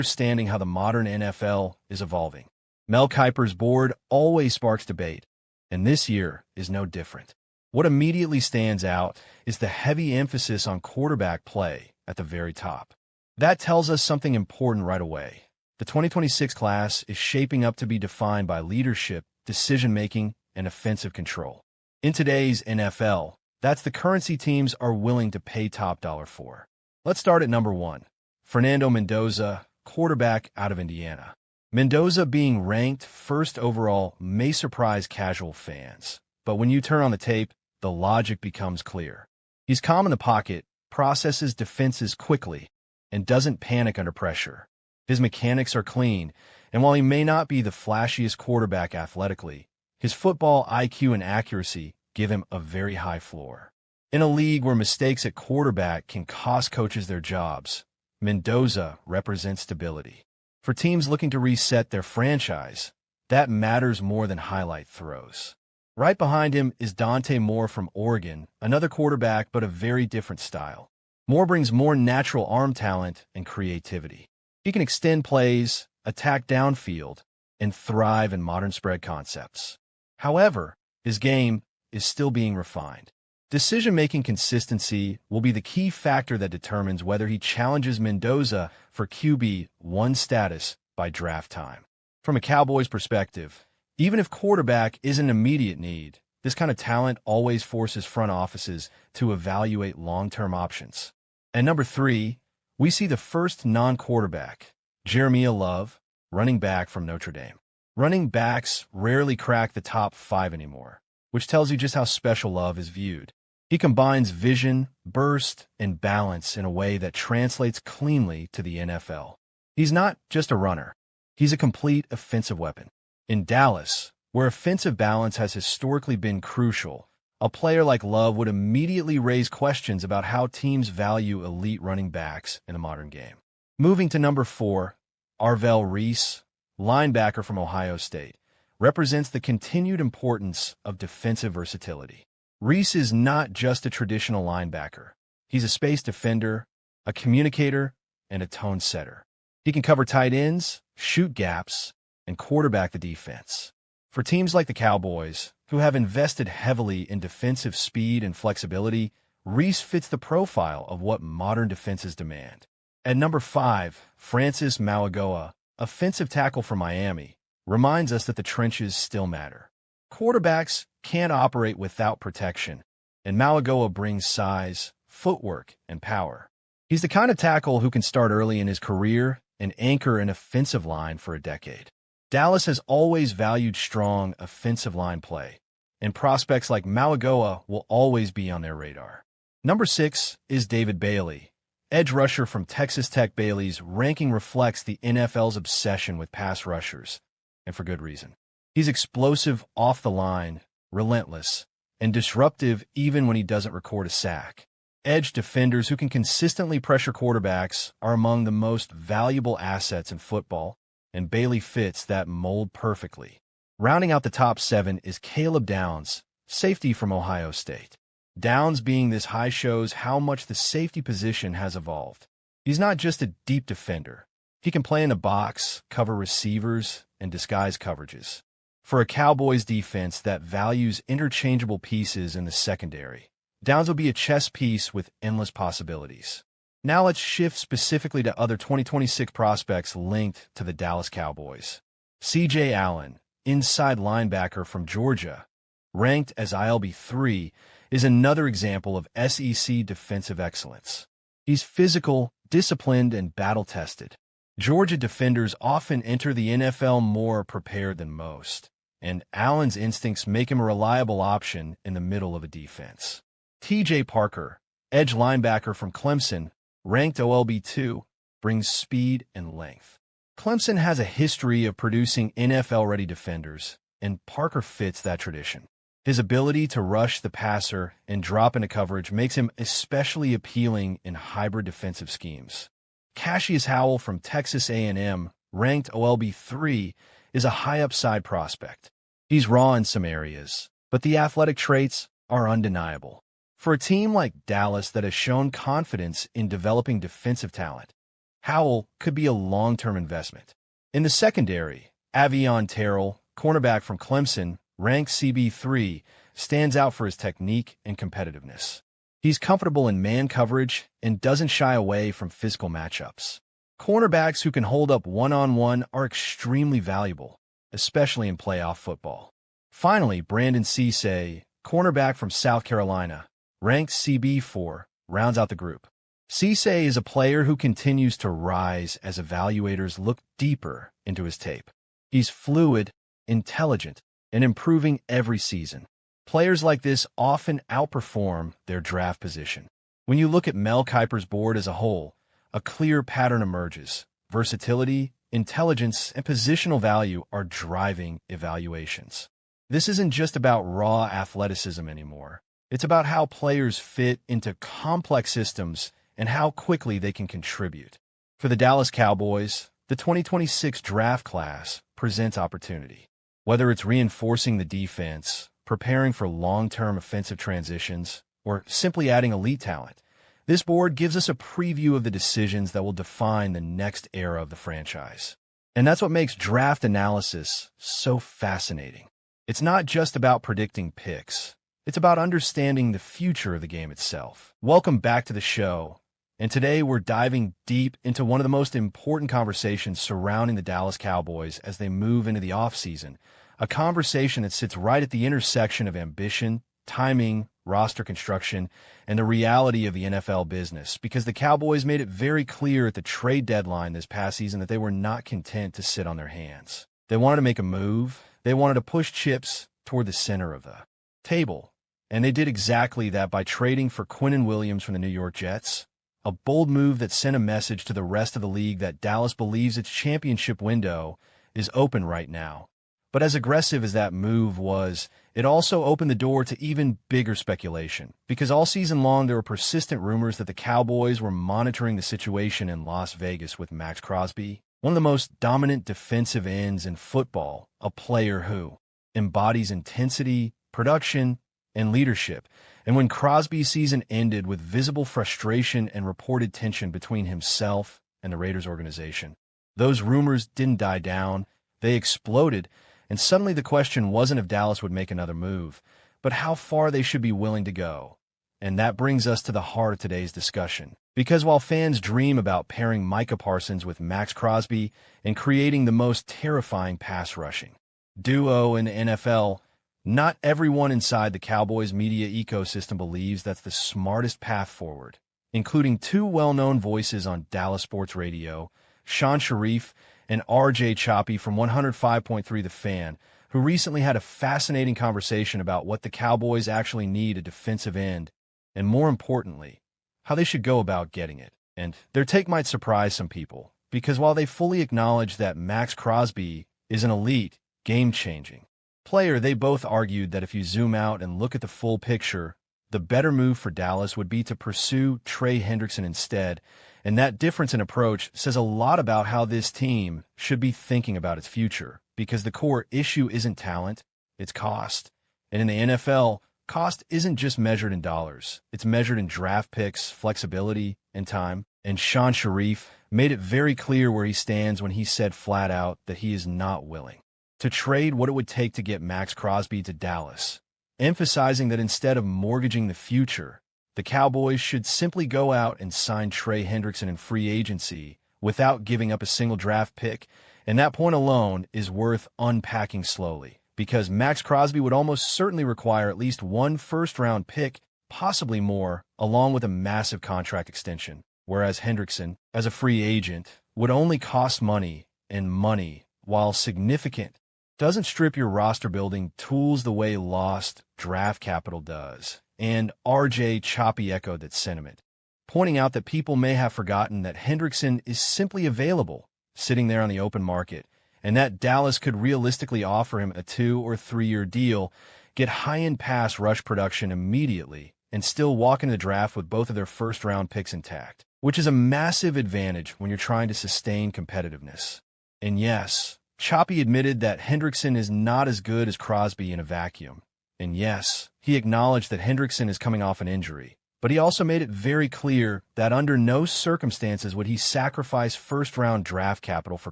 understanding how the modern NFL is evolving. Mel Kiper's board always sparks debate, and this year is no different. What immediately stands out is the heavy emphasis on quarterback play at the very top. That tells us something important right away. The 2026 class is shaping up to be defined by leadership, decision-making, and offensive control. In today's NFL, that's the currency teams are willing to pay top dollar for. Let's start at number 1. Fernando Mendoza, quarterback out of Indiana. Mendoza being ranked first overall may surprise casual fans, but when you turn on the tape, the logic becomes clear. He's calm in the pocket, processes defenses quickly, and doesn't panic under pressure. His mechanics are clean, and while he may not be the flashiest quarterback athletically, his football IQ and accuracy give him a very high floor. In a league where mistakes at quarterback can cost coaches their jobs, Mendoza represents stability. For teams looking to reset their franchise, that matters more than highlight throws. Right behind him is Dante Moore from Oregon, another quarterback but a very different style. Moore brings more natural arm talent and creativity. He can extend plays, attack downfield, and thrive in modern spread concepts. However, his game is still being refined. Decision-making consistency will be the key factor that determines whether he challenges Mendoza for QB1 status by draft time. From a Cowboys perspective, even if quarterback is an immediate need, this kind of talent always forces front offices to evaluate long-term options. At number 3, we see the first non-quarterback, Jeremiah Love, running back from Notre Dame. Running backs rarely crack the top 5 anymore, which tells you just how special Love is viewed. He combines vision, burst, and balance in a way that translates cleanly to the NFL. He's not just a runner. He's a complete offensive weapon. In Dallas, where offensive balance has historically been crucial, a player like Love would immediately raise questions about how teams value elite running backs in the modern game. Moving to number 4, Arvell Reese, linebacker from Ohio State, represents the continued importance of defensive versatility. Reese is not just a traditional linebacker. He's a space defender, a communicator, and a tone setter. He can cover tight ends, shoot gaps, and quarterback the defense. For teams like the Cowboys, who have invested heavily in defensive speed and flexibility, Reese fits the profile of what modern defenses demand. At number 5, Francis Mauigoa, offensive tackle from Miami, reminds us that the trenches still matter. Quarterbacks can't operate without protection, and Mauigoa brings size, footwork, and power. He's the kind of tackle who can start early in his career and anchor an offensive line for a decade. Dallas has always valued strong offensive line play, and prospects like Mauigoa will always be on their radar. Number 6 is David Bailey, edge rusher from Texas Tech. Bailey's ranking reflects the NFL's obsession with pass rushers, and for good reason. He's explosive off the line, relentless, and disruptive even when he doesn't record a sack. Edge defenders who can consistently pressure quarterbacks are among the most valuable assets in football, and Bailey fits that mold perfectly. Rounding out the top 7 is Caleb Downs, safety from Ohio State. Downs being this high shows how much the safety position has evolved. He's not just a deep defender. He can play in the box, cover receivers, and disguise coverages. For a Cowboys defense that values interchangeable pieces in the secondary, Downs will be a chess piece with endless possibilities. Now let's shift specifically to other 2026 prospects linked to the Dallas Cowboys. C.J. Allen, inside linebacker from Georgia, ranked as ILB3, is another example of SEC defensive excellence. He's physical, disciplined, and battle-tested. Georgia defenders often enter the NFL more prepared than most, and Allen's instincts make him a reliable option in the middle of a defense. T.J. Parker, edge linebacker from Clemson, ranked OLB2, brings speed and length. Clemson has a history of producing NFL-ready defenders, and Parker fits that tradition. His ability to rush the passer and drop into coverage makes him especially appealing in hybrid defensive schemes. Cassius Howell from Texas A&M, ranked OLB3, is a high-upside prospect. He's raw in some areas, but the athletic traits are undeniable. For a team like Dallas that has shown confidence in developing defensive talent, Howell could be a long-term investment. In the secondary, Avion Terrell, cornerback from Clemson, ranked CB3, stands out for his technique and competitiveness. He's comfortable in man coverage and doesn't shy away from physical matchups. Cornerbacks who can hold up one-on-one are extremely valuable, especially in playoff football. Finally, Brandon Cisse, cornerback from South Carolina, ranked CB4, rounds out the group. Cisse is a player who continues to rise as evaluators look deeper into his tape. He's fluid, intelligent, and improving every season. Players like this often outperform their draft position. When you look at Mel Kiper's board as a whole, a clear pattern emerges. Versatility, intelligence, and positional value are driving evaluations. This isn't just about raw athleticism anymore. It's about how players fit into complex systems and how quickly they can contribute. For the Dallas Cowboys, the 2026 draft class presents opportunity. Whether it's reinforcing the defense, preparing for long-term offensive transitions, or simply adding elite talent, this board gives us a preview of the decisions that will define the next era of the franchise. And that's what makes draft analysis so fascinating. It's not just about predicting picks. It's about understanding the future of the game itself. Welcome back to the show. And today we're diving deep into one of the most important conversations surrounding the Dallas Cowboys as they move into the offseason, a conversation that sits right at the intersection of ambition, timing, roster construction, and the reality of the NFL business, because the Cowboys made it very clear at the trade deadline this past season that they were not content to sit on their hands. They wanted to make a move. They wanted to push chips toward the center of the table. And they did exactly that by trading for Quinnen Williams from the New York Jets, a bold move that sent a message to the rest of the league that Dallas believes its championship window is open right now. But as aggressive as that move was, it also opened the door to even bigger speculation, because all season long there were persistent rumors that the Cowboys were monitoring the situation in Las Vegas with Max Crosby, one of the most dominant defensive ends in football, a player who embodies intensity, production, and leadership. And when Crosby's season ended with visible frustration and reported tension between himself and the Raiders organization, those rumors didn't die down, they exploded. And suddenly the question wasn't if Dallas would make another move, but how far they should be willing to go. And that brings us to the heart of today's discussion. Because while fans dream about pairing Micah Parsons with Max Crosby and creating the most terrifying pass rushing duo in the NFL, not everyone inside the Cowboys media ecosystem believes that's the smartest path forward, including two well-known voices on Dallas Sports Radio, Sean Sharif and RJ Choppy from 105.3 The Fan, who recently had a fascinating conversation about what the Cowboys actually need a defensive end, and more importantly, how they should go about getting it. And their take might surprise some people, because while they fully acknowledge that Max Crosby is an elite, game-changing player, they both argued that if you zoom out and look at the full picture, the better move for Dallas would be to pursue Trey Hendrickson instead. And that difference in approach says a lot about how this team should be thinking about its future, because the core issue isn't talent, it's cost. And in the NFL, cost isn't just measured in dollars. It's measured in draft picks, flexibility, and time. And Sean Sharif made it very clear where he stands when he said flat out that he is not willing to trade what it would take to get Max Crosby to Dallas, emphasizing that instead of mortgaging the future, the Cowboys should simply go out and sign Trey Hendrickson in free agency without giving up a single draft pick, and that point alone is worth unpacking slowly, because Max Crosby would almost certainly require at least one first-round pick, possibly more, along with a massive contract extension, whereas Hendrickson, as a free agent, would only cost money, and money, while significant, doesn't strip your roster-building tools the way lost draft capital does. And RJ Choppy echoed that sentiment, pointing out that people may have forgotten that Hendrickson is simply available, sitting there on the open market, and that Dallas could realistically offer him a 2 or 3 year deal, get high-end pass rush production immediately, and still walk into the draft with both of their first-round picks intact, which is a massive advantage when you're trying to sustain competitiveness. And yes, Choppy admitted that Hendrickson is not as good as Crosby in a vacuum. And yes, he acknowledged that Hendrickson is coming off an injury, But he also made it very clear that under no circumstances would he sacrifice first-round draft capital for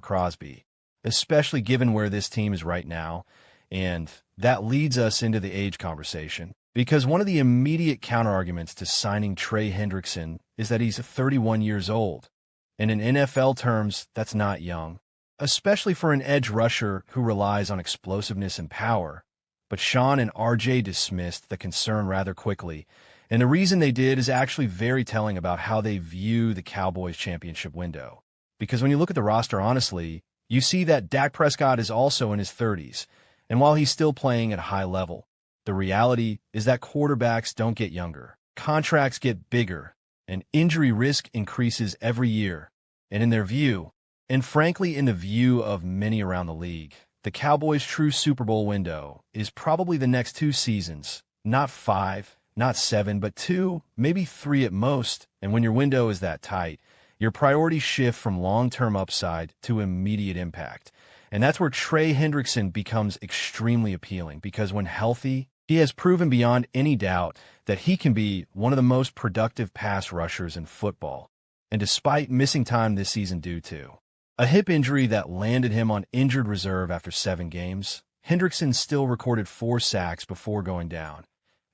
Crosby, especially given where this team is right now. And that leads us into the age conversation, because one of the immediate counterarguments to signing Trey Hendrickson is that he's 31 years old. And in NFL terms, that's not young, especially for an edge rusher who relies on explosiveness and power. But Sean and RJ dismissed the concern rather quickly, and the reason they did is actually very telling about how they view the Cowboys championship window. Because when you look at the roster honestly, you see that Dak Prescott is also in his 30s, and while he's still playing at a high level, the reality is that quarterbacks don't get younger, contracts get bigger, and injury risk increases every year. And in their view, and frankly in the view of many around the league, the Cowboys' true Super Bowl window is probably the next 2 seasons, not 5, not 7, but 2, maybe 3 at most. And when your window is that tight, your priorities shift from long-term upside to immediate impact. And that's where Trey Hendrickson becomes extremely appealing, because when healthy, he has proven beyond any doubt that he can be one of the most productive pass rushers in football. And despite missing time this season due to a hip injury that landed him on injured reserve after 7 games, Hendrickson still recorded 4 sacks before going down.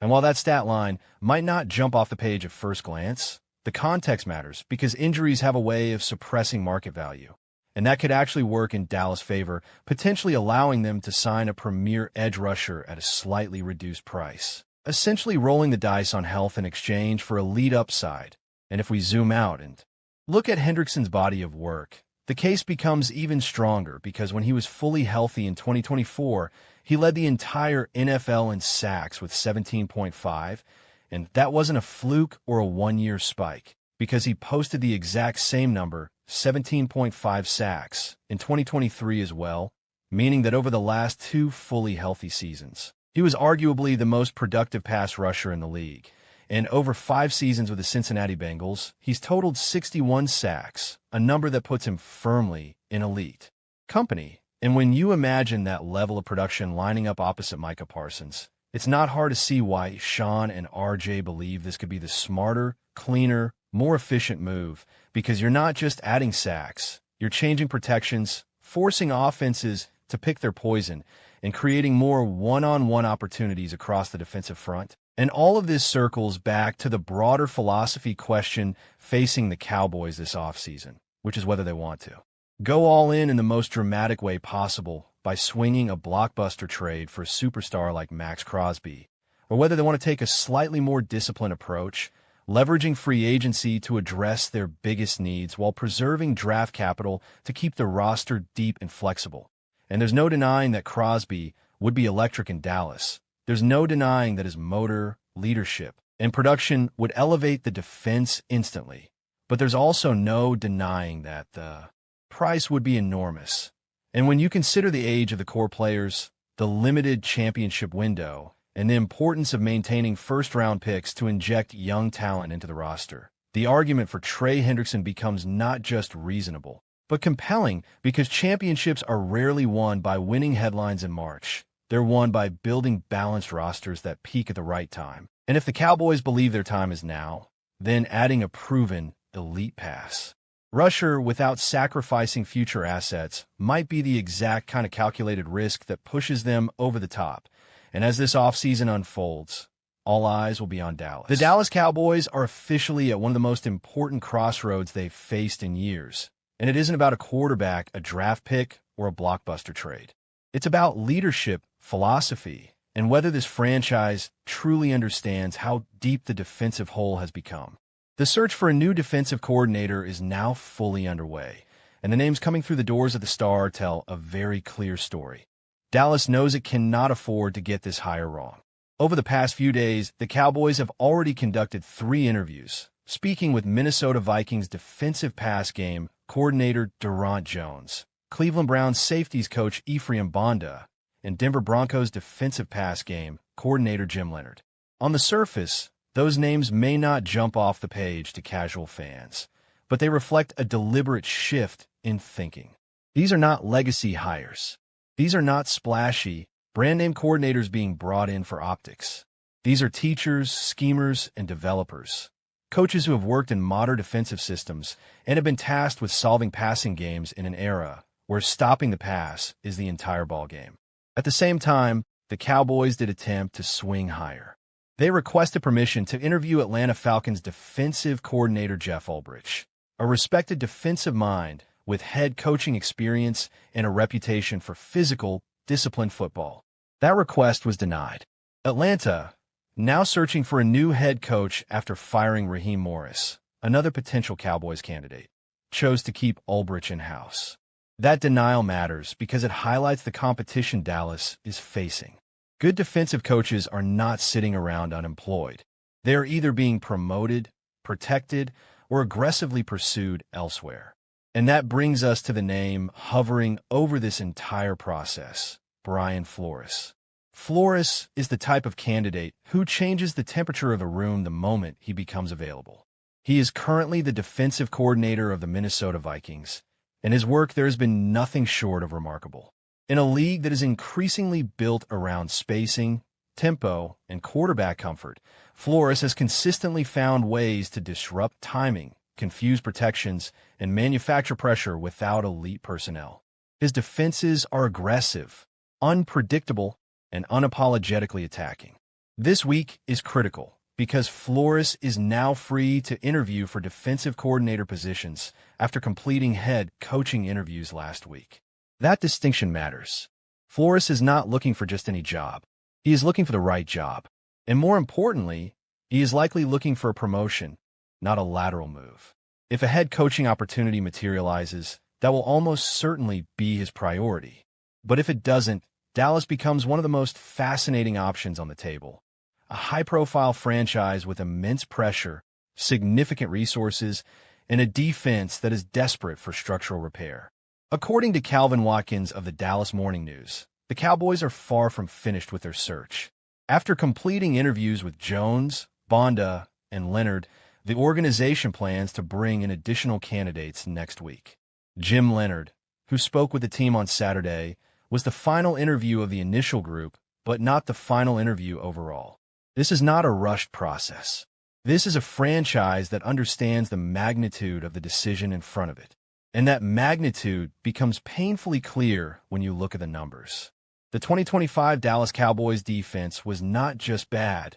And while that stat line might not jump off the page at first glance, the context matters, because injuries have a way of suppressing market value. And that could actually work in Dallas' favor, potentially allowing them to sign a premier edge rusher at a slightly reduced price, essentially rolling the dice on health in exchange for elite upside. And if we zoom out and look at Hendrickson's body of work, the case becomes even stronger, because when he was fully healthy in 2024, he led the entire NFL in sacks with 17.5, and that wasn't a fluke or a one-year spike, because he posted the exact same number, 17.5 sacks, in 2023 as well, meaning that over the last 2 fully healthy seasons, he was arguably the most productive pass rusher in the league. And over 5 seasons with the Cincinnati Bengals, he's totaled 61 sacks, a number that puts him firmly in elite company. And when you imagine that level of production lining up opposite Micah Parsons, it's not hard to see why Sean and RJ believe this could be the smarter, cleaner, more efficient move, because you're not just adding sacks, you're changing protections, forcing offenses to pick their poison, and creating more one-on-one opportunities across the defensive front. And all of this circles back to the broader philosophy question facing the Cowboys this offseason, which is whether they want to go all in the most dramatic way possible by swinging a blockbuster trade for a superstar like Max Crosby, or whether they want to take a slightly more disciplined approach, leveraging free agency to address their biggest needs while preserving draft capital to keep the roster deep and flexible. And there's no denying that Crosby would be electric in Dallas. There's no denying that his motor, leadership, and production would elevate the defense instantly. But there's also no denying that the price would be enormous. And when you consider the age of the core players, the limited championship window, and the importance of maintaining first-round picks to inject young talent into the roster, the argument for Trey Hendrickson becomes not just reasonable, but compelling, because championships are rarely won by winning headlines in March. They're won by building balanced rosters that peak at the right time. And if the Cowboys believe their time is now, then adding a proven elite pass rusher without sacrificing future assets might be the exact kind of calculated risk that pushes them over the top. And as this offseason unfolds, all eyes will be on Dallas. The Dallas Cowboys are officially at one of the most important crossroads they've faced in years. And it isn't about a quarterback, a draft pick, or a blockbuster trade. It's about leadership, philosophy, and whether this franchise truly understands how deep the defensive hole has become. The search for a new defensive coordinator is now fully underway, and the names coming through the doors of the Star tell a very clear story. Dallas knows it cannot afford to get this hire wrong. Over the past few days, the Cowboys have already conducted 3 interviews, speaking with Minnesota Vikings defensive pass game coordinator Durant Jones, Cleveland Browns safeties coach Ephraim Bonda, and Denver Broncos defensive pass game coordinator Jim Leonard. On the surface, those names may not jump off the page to casual fans, but they reflect a deliberate shift in thinking. These are not legacy hires. These are not splashy, brand-name coordinators being brought in for optics. These are teachers, schemers, and developers. Coaches who have worked in modern defensive systems and have been tasked with solving passing games in an era where stopping the pass is the entire ballgame. At the same time, the Cowboys did attempt to swing higher. They requested permission to interview Atlanta Falcons defensive coordinator Jeff Ulbrich, a respected defensive mind with head coaching experience and a reputation for physical, disciplined football. That request was denied. Atlanta, now searching for a new head coach after firing Raheem Morris, another potential Cowboys candidate, chose to keep Ulbrich in-house. That denial matters because it highlights the competition Dallas is facing. Good defensive coaches are not sitting around unemployed. They are either being promoted, protected, or aggressively pursued elsewhere. And that brings us to the name hovering over this entire process, Brian Flores. Flores is the type of candidate who changes the temperature of a room the moment he becomes available. He is currently the defensive coordinator of the Minnesota Vikings, and his work there has been nothing short of remarkable. In a league that is increasingly built around spacing, tempo, and quarterback comfort, Flores has consistently found ways to disrupt timing, confuse protections, and manufacture pressure without elite personnel. His defenses are aggressive, unpredictable, and unapologetically attacking. This week is critical because Flores is now free to interview for defensive coordinator positions after completing head coaching interviews last week. That distinction matters. Flores is not looking for just any job. He is looking for the right job. And more importantly, he is likely looking for a promotion, not a lateral move. If a head coaching opportunity materializes, that will almost certainly be his priority. But if it doesn't, Dallas becomes one of the most fascinating options on the table. A high-profile franchise with immense pressure, significant resources, and a defense that is desperate for structural repair. According to Calvin Watkins of the Dallas Morning News, the Cowboys are far from finished with their search. After completing interviews with Jones, Bonda, and Leonard, the organization plans to bring in additional candidates next week. Jim Leonard, who spoke with the team on Saturday, was the final interview of the initial group, but not the final interview overall. This is not a rushed process. This is a franchise that understands the magnitude of the decision in front of it. And that magnitude becomes painfully clear when you look at the numbers. The 2025 Dallas Cowboys defense was not just bad,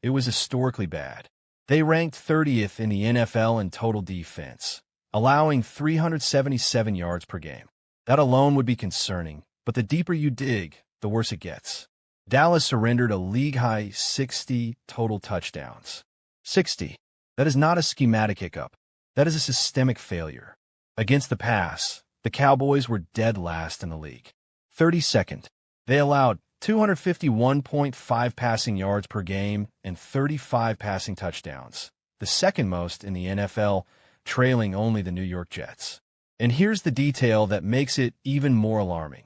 it was historically bad. They ranked 30th in the NFL in total defense, allowing 377 yards per game. That alone would be concerning, but the deeper you dig, the worse it gets. Dallas surrendered a league-high 60 total touchdowns. 60. That is not a schematic hiccup. That is a systemic failure. Against the pass, the Cowboys were dead last in the league. 32nd. They allowed 251.5 passing yards per game and 35 passing touchdowns, the second most in the NFL, trailing only the New York Jets. And here's the detail that makes it even more alarming.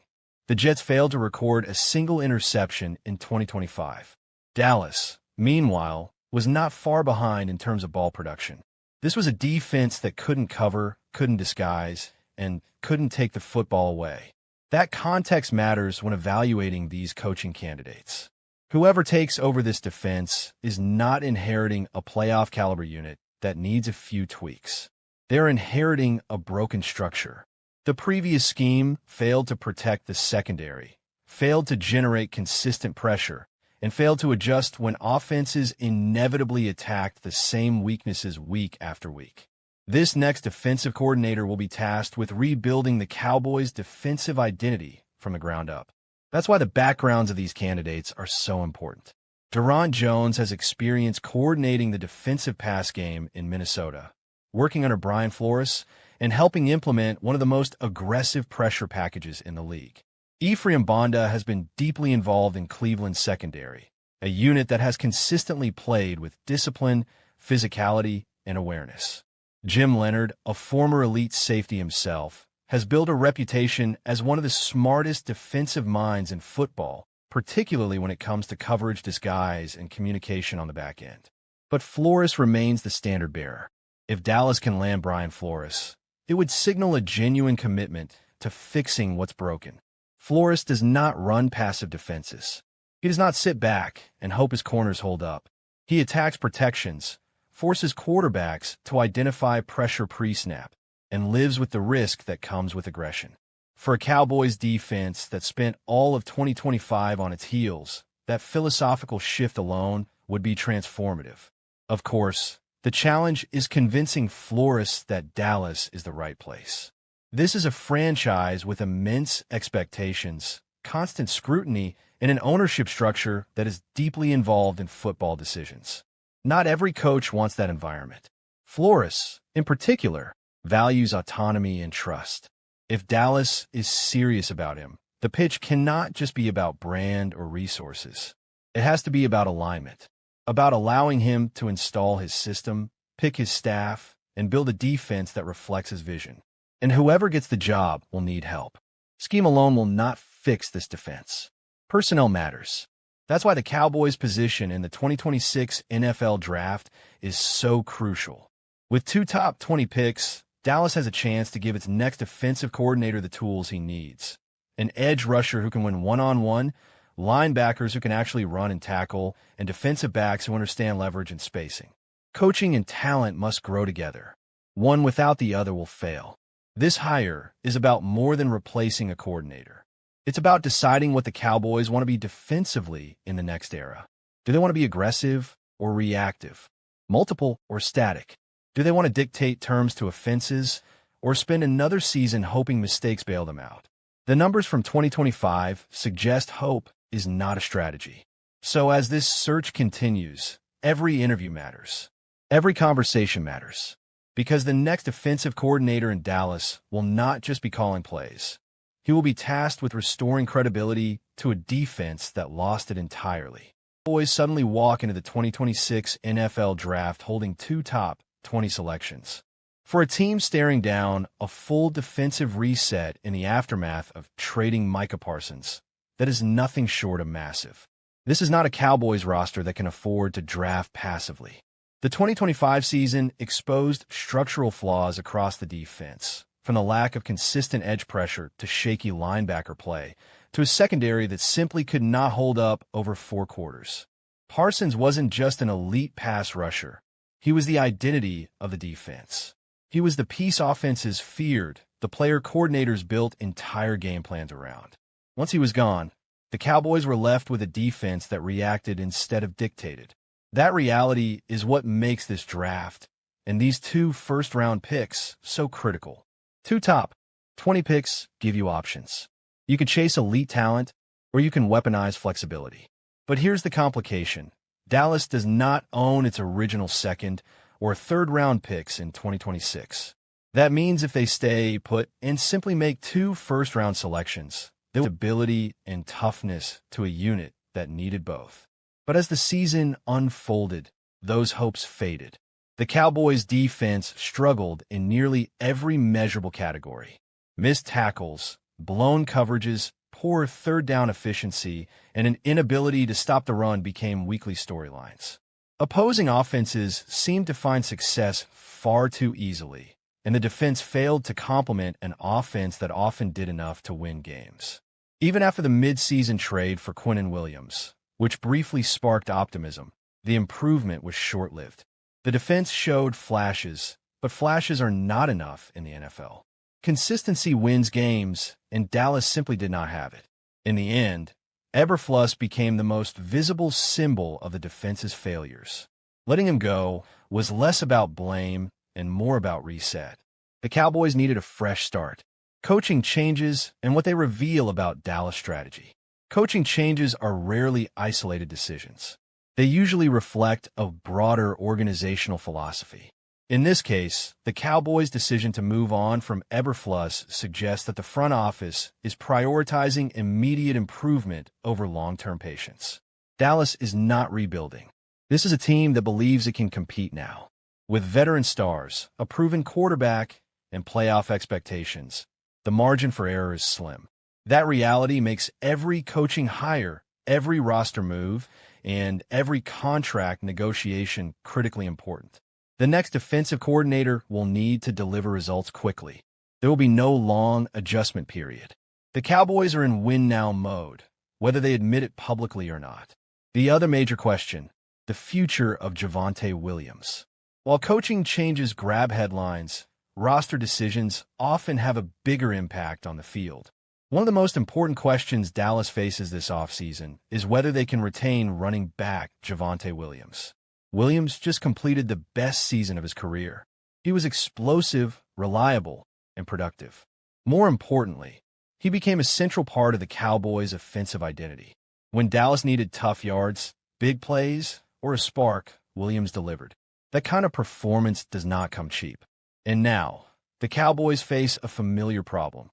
The Jets failed to record a single interception in 2025. Dallas, meanwhile, was not far behind in terms of ball production. This was a defense that couldn't cover, couldn't disguise, and couldn't take the football away. That context matters when evaluating these coaching candidates. Whoever takes over this defense is not inheriting a playoff-caliber unit that needs a few tweaks. They're inheriting a broken structure. The previous scheme failed to protect the secondary, failed to generate consistent pressure, and failed to adjust when offenses inevitably attacked the same weaknesses week after week. This next defensive coordinator will be tasked with rebuilding the Cowboys' defensive identity from the ground up. That's why the backgrounds of these candidates are so important. Deron Jones has experience coordinating the defensive pass game in Minnesota, working under Brian Flores, and helping implement one of the most aggressive pressure packages in the league. Ephraim Bonda has been deeply involved in Cleveland's secondary, a unit that has consistently played with discipline, physicality, and awareness. Jim Leonard, a former elite safety himself, has built a reputation as one of the smartest defensive minds in football, particularly when it comes to coverage, disguise, and communication on the back end. But Flores remains the standard bearer. If Dallas can land Brian Flores, it would signal a genuine commitment to fixing what's broken. Flores does not run passive defenses. He He does not sit back and hope his corners hold up. He attacks protections, forces quarterbacks to identify pressure pre-snap, and lives with the risk that comes with aggression. For a Cowboys defense that spent all of 2025 on its heels, that philosophical shift alone would be transformative. Of course, the challenge is convincing Flores that Dallas is the right place. This is a franchise with immense expectations, constant scrutiny, and an ownership structure that is deeply involved in football decisions. Not every coach wants that environment. Flores, in particular, values autonomy and trust. If Dallas is serious about him, the pitch cannot just be about brand or resources. It has to be about alignment, about allowing him to install his system, pick his staff, and build a defense that reflects his vision. And whoever gets the job will need help. Scheme alone will not fix this defense. Personnel matters. That's why the Cowboys' position in the 2026 NFL Draft is so crucial. With 2 top 20 picks, Dallas has a chance to give its next defensive coordinator the tools he needs. An edge rusher who can win one-on-one, linebackers who can actually run and tackle, and defensive backs who understand leverage and spacing. Coaching and talent must grow together. One without the other will fail. This hire is about more than replacing a coordinator. It's about deciding what the Cowboys want to be defensively in the next era. Do they want to be aggressive or reactive? Multiple or static? Do they want to dictate terms to offenses or spend another season hoping mistakes bail them out? The numbers from 2025 suggest hope is not a strategy. So as this search continues, every interview matters. Every conversation matters. Because the next offensive coordinator in Dallas will not just be calling plays. He will be tasked with restoring credibility to a defense that lost it entirely. Cowboys suddenly walk into the 2026 NFL Draft holding 2 top 20 selections. For a team staring down a full defensive reset in the aftermath of trading Micah Parsons, that is nothing short of massive. This is not a Cowboys roster that can afford to draft passively. The 2025 season exposed structural flaws across the defense, from the lack of consistent edge pressure to shaky linebacker play, to a secondary that simply could not hold up over 4 quarters. Parsons wasn't just an elite pass rusher. He was the identity of the defense. He was the piece offenses feared, the player coordinators built entire game plans around. Once he was gone, the Cowboys were left with a defense that reacted instead of dictated. That reality is what makes this draft and these 2 first-round picks so critical. 2 top 20 picks give you options. You can chase elite talent, or you can weaponize flexibility. But here's the complication. Dallas does not own its original 2nd or 3rd-round picks in 2026. That means if they stay put and simply make 2 first-round selections, they will have ability and toughness to a unit that needed both. But as the season unfolded, those hopes faded. The Cowboys' defense struggled in nearly every measurable category. Missed tackles, blown coverages, poor third-down efficiency, and an inability to stop the run became weekly storylines. Opposing offenses seemed to find success far too easily, and the defense failed to complement an offense that often did enough to win games. Even after the mid-season trade for Quinnen Williams, which briefly sparked optimism, the improvement was short-lived. The defense showed flashes, but flashes are not enough in the NFL. Consistency wins games, and Dallas simply did not have it. In the end, Eberflus became the most visible symbol of the defense's failures. Letting him go was less about blame and more about reset. The Cowboys needed a fresh start. Coaching changes and what they reveal about Dallas' strategy. Coaching changes are rarely isolated decisions. They usually reflect a broader organizational philosophy. In this case, the Cowboys' decision to move on from Eberflus suggests that the front office is prioritizing immediate improvement over long-term patience. Dallas is not rebuilding. This is a team that believes it can compete now. With veteran stars, a proven quarterback, and playoff expectations, the margin for error is slim. That reality makes every coaching hire, every roster move, and every contract negotiation critically important. The next defensive coordinator will need to deliver results quickly. There will be no long adjustment period. The Cowboys are in win-now mode, whether they admit it publicly or not. The other major question, the future of Javonte Williams. While coaching changes grab headlines, roster decisions often have a bigger impact on the field. One of the most important questions Dallas faces this offseason is whether they can retain running back Javonte Williams. Williams just completed the best season of his career. He was explosive, reliable, and productive. More importantly, he became a central part of the Cowboys' offensive identity. When Dallas needed tough yards, big plays, or a spark, Williams delivered. That kind of performance does not come cheap. And now, the Cowboys face a familiar problem: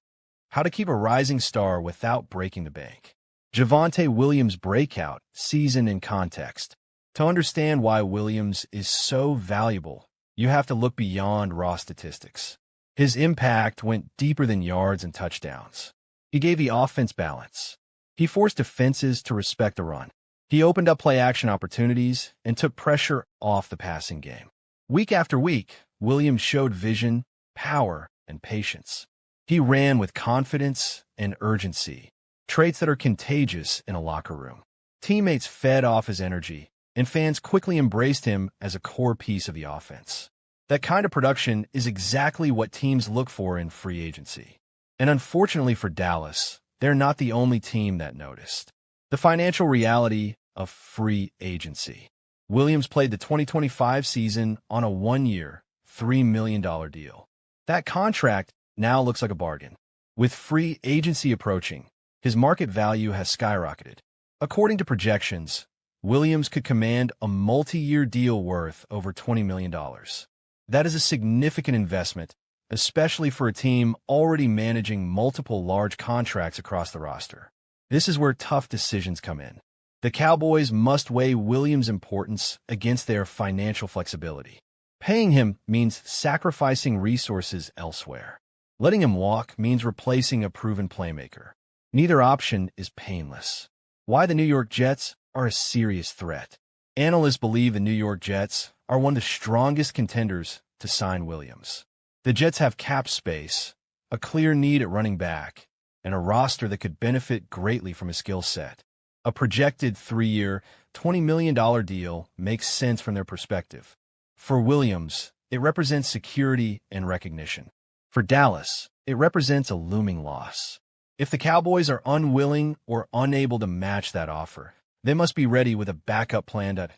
how to keep a rising star without breaking the bank. Javonte Williams' breakout season in context. To understand why Williams is so valuable, you have to look beyond raw statistics. His impact went deeper than yards and touchdowns. He gave the offense balance. He forced defenses to respect the run. He opened up play-action opportunities and took pressure off the passing game. Week after week, Williams showed vision, power, and patience. He ran with confidence and urgency, traits that are contagious in a locker room. Teammates fed off his energy, and fans quickly embraced him as a core piece of the offense. That kind of production is exactly what teams look for in free agency. And unfortunately for Dallas, they're not the only team that noticed. The financial reality of free agency. Williams played the 2025 season on a one-year, $3 million deal. That contract now looks like a bargain. With free agency approaching, his market value has skyrocketed. According to projections, Williams could command a multi-year deal worth over $20 million. That is a significant investment, especially for a team already managing multiple large contracts across the roster. This is where tough decisions come in. The Cowboys must weigh Williams' importance against their financial flexibility. Paying him means sacrificing resources elsewhere. Letting him walk means replacing a proven playmaker. Neither option is painless. Why the New York Jets are a serious threat. Analysts believe the New York Jets are one of the strongest contenders to sign Williams. The Jets have cap space, a clear need at running back, and a roster that could benefit greatly from his skill set. A projected 3-year, $20 million deal makes sense from their perspective. For Williams, it represents security and recognition. For Dallas, it represents a looming loss. If the Cowboys are unwilling or unable to match that offer, they must be ready with a backup plan that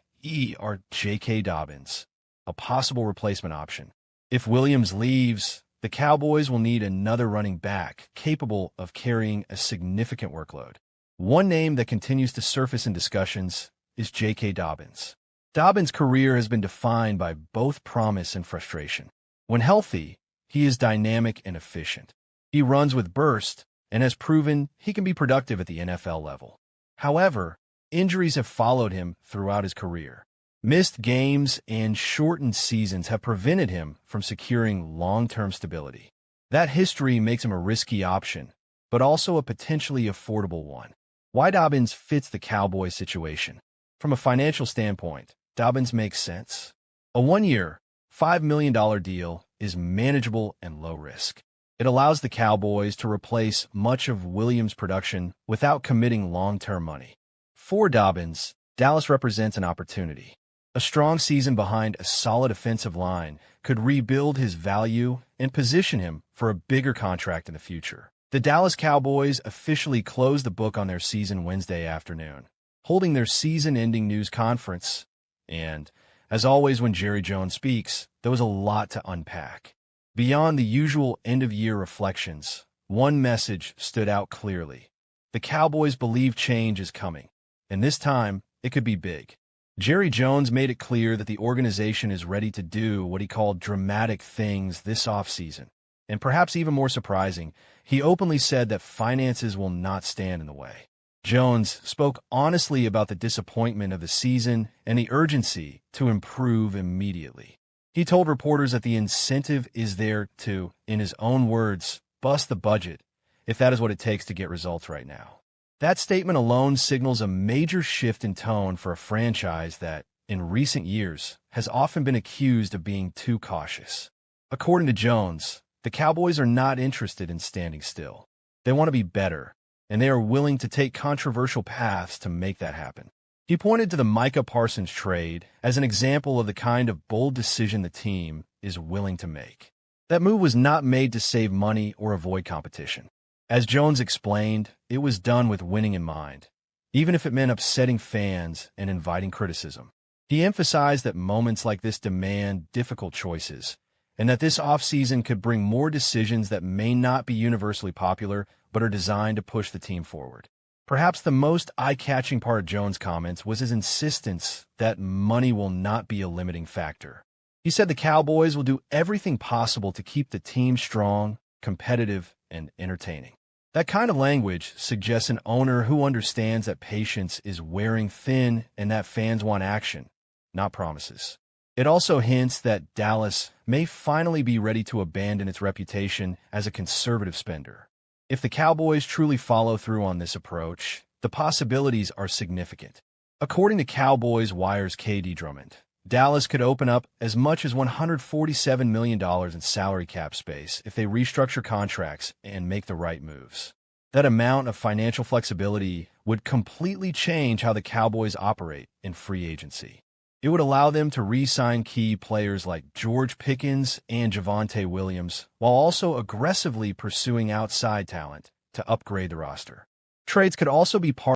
or J.K. Dobbins, a possible replacement option. If Williams leaves, the Cowboys will need another running back capable of carrying a significant workload. One name that continues to surface in discussions is J.K. Dobbins. Dobbins' career has been defined by both promise and frustration. When healthy, he is dynamic and efficient. He runs with burst and has proven he can be productive at the NFL level. However, injuries have followed him throughout his career. Missed games and shortened seasons have prevented him from securing long-term stability. That history makes him a risky option, but also a potentially affordable one. Why Dobbins fits the Cowboys situation? From a financial standpoint, Dobbins makes sense. A one-year, $5 million deal is manageable and low risk. It allows the Cowboys to replace much of Williams' production without committing long-term money. For Dobbins, Dallas represents an opportunity. A strong season behind a solid offensive line could rebuild his value and position him for a bigger contract in the future. The Dallas Cowboys officially closed the book on their season Wednesday afternoon, holding their season-ending news conference. And, as always when Jerry Jones speaks, there was a lot to unpack. Beyond the usual end-of-year reflections, one message stood out clearly. The Cowboys believe change is coming, and this time, it could be big. Jerry Jones made it clear that the organization is ready to do what he called dramatic things this offseason. And perhaps even more surprising, he openly said that finances will not stand in the way. Jones spoke honestly about the disappointment of the season and the urgency to improve immediately. He told reporters that the incentive is there to, in his own words, bust the budget, if that is what it takes to get results right now. That statement alone signals a major shift in tone for a franchise that, in recent years, has often been accused of being too cautious. According to Jones, the Cowboys are not interested in standing still. They want to be better, and they are willing to take controversial paths to make that happen. He pointed to the Micah Parsons trade as an example of the kind of bold decision the team is willing to make. That move was not made to save money or avoid competition. As Jones explained, it was done with winning in mind, even if it meant upsetting fans and inviting criticism. He emphasized that moments like this demand difficult choices, and that this offseason could bring more decisions that may not be universally popular but are designed to push the team forward. Perhaps the most eye-catching part of Jones' comments was his insistence that money will not be a limiting factor. He said the Cowboys will do everything possible to keep the team strong, competitive, and entertaining. That kind of language suggests an owner who understands that patience is wearing thin and that fans want action, not promises. It also hints that Dallas may finally be ready to abandon its reputation as a conservative spender. If the Cowboys truly follow through on this approach, the possibilities are significant. According to Cowboys Wire's KD Drummond, Dallas could open up as much as $147 million in salary cap space if they restructure contracts and make the right moves. That amount of financial flexibility would completely change how the Cowboys operate in free agency. It would allow them to re-sign key players like George Pickens and Javonte Williams, while also aggressively pursuing outside talent to upgrade the roster. Trades could also be part